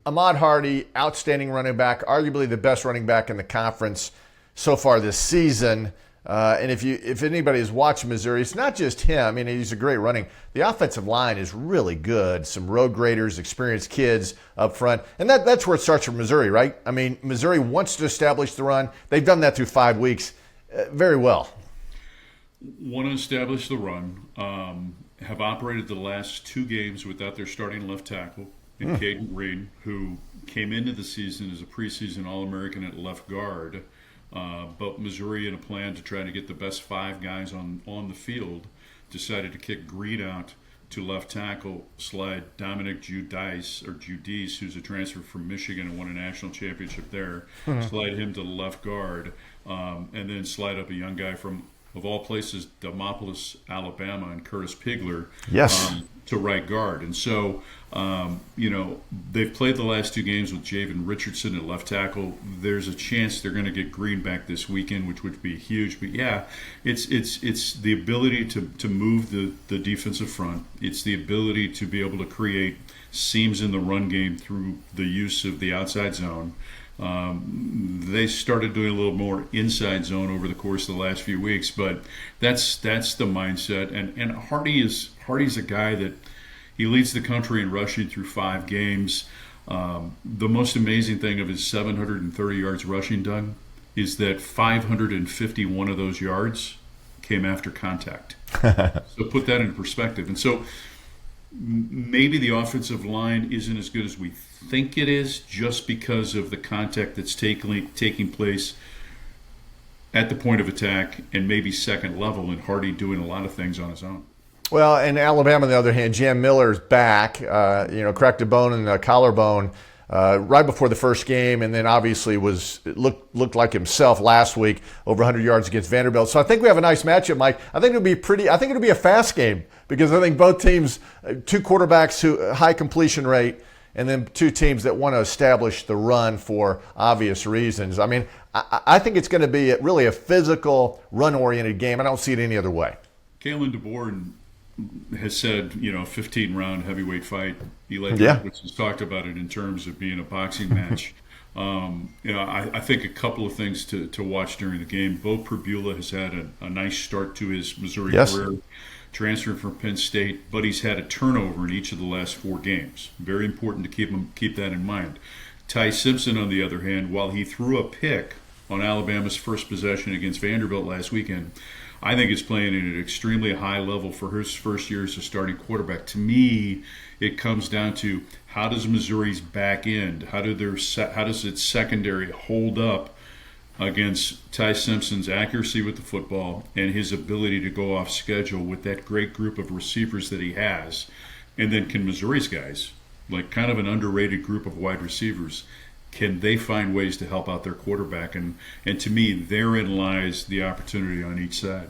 Ahmad Hardy, outstanding running back, arguably the best running back in the conference so far this season. And if anybody has watched Missouri, it's not just him. I mean, he's a great running. The offensive line is really good. Some road graders, experienced kids up front. And that's where it starts for Missouri, right? I mean, Missouri wants to establish the run. They've done that through 5 weeks very well. Want to establish the run. Have operated the last 2 games without their starting left tackle, in Caden Reed, who came into the season as a preseason All-American at left guard. But Missouri, in a plan to try to get the best 5 guys on the field, decided to kick Greed out to left tackle, slide Dominic Judice, who's a transfer from Michigan and won a national championship there, slide him to left guard, and then slide up a young guy from, of all places, Demopolis, Alabama, and Curtis Pigler to right guard. And so, they've played the last 2 games with Javen Richardson at left tackle. There's a chance they're going to get Green back this weekend, which would be huge. But yeah, it's the ability to move the defensive front. It's the ability to be able to create seams in the run game through the use of the outside zone. They started doing a little more inside zone over the course of the last few weeks, but that's the mindset. And Hardy's a guy that he leads the country in rushing through 5 games. The most amazing thing of his 730 yards rushing, Doug, is that 551 of those yards came after contact. So put that in perspective. And so maybe the offensive line isn't as good as we think it is, just because of the contact that's taking place at the point of attack and maybe second level, and Hardy doing a lot of things on his own. Well, in Alabama, on the other hand, Jam Miller's back, cracked a bone in the collarbone right before the first game, and then obviously looked like himself last week, over 100 yards against Vanderbilt. So I think we have a nice matchup, Mike. I think it'll be a fast game, because I think both teams, 2 quarterbacks who high completion rate, and then 2 teams that want to establish the run for obvious reasons. I mean, I think it's going to be really a physical, run-oriented game. I don't see it any other way. Kalen DeBoer has said, 15-round heavyweight fight. Eli Drinkwitz has talked about it in terms of being a boxing match. I think a couple of things to watch during the game. Bo Perbula has had a nice start to his Missouri career, transferred from Penn State, but he's had a turnover in each of the last 4 games. Very important to keep that in mind. Ty Simpson, on the other hand, while he threw a pick on Alabama's first possession against Vanderbilt last weekend, I think is playing at an extremely high level for his first year as a starting quarterback. To me, it comes down to, how does Missouri's back end, how does its secondary hold up against Ty Simpson's accuracy with the football and his ability to go off schedule with that great group of receivers that he has. And then can Missouri's guys, like kind of an underrated group of wide receivers, can they find ways to help out their quarterback? And to me, therein lies the opportunity on each side.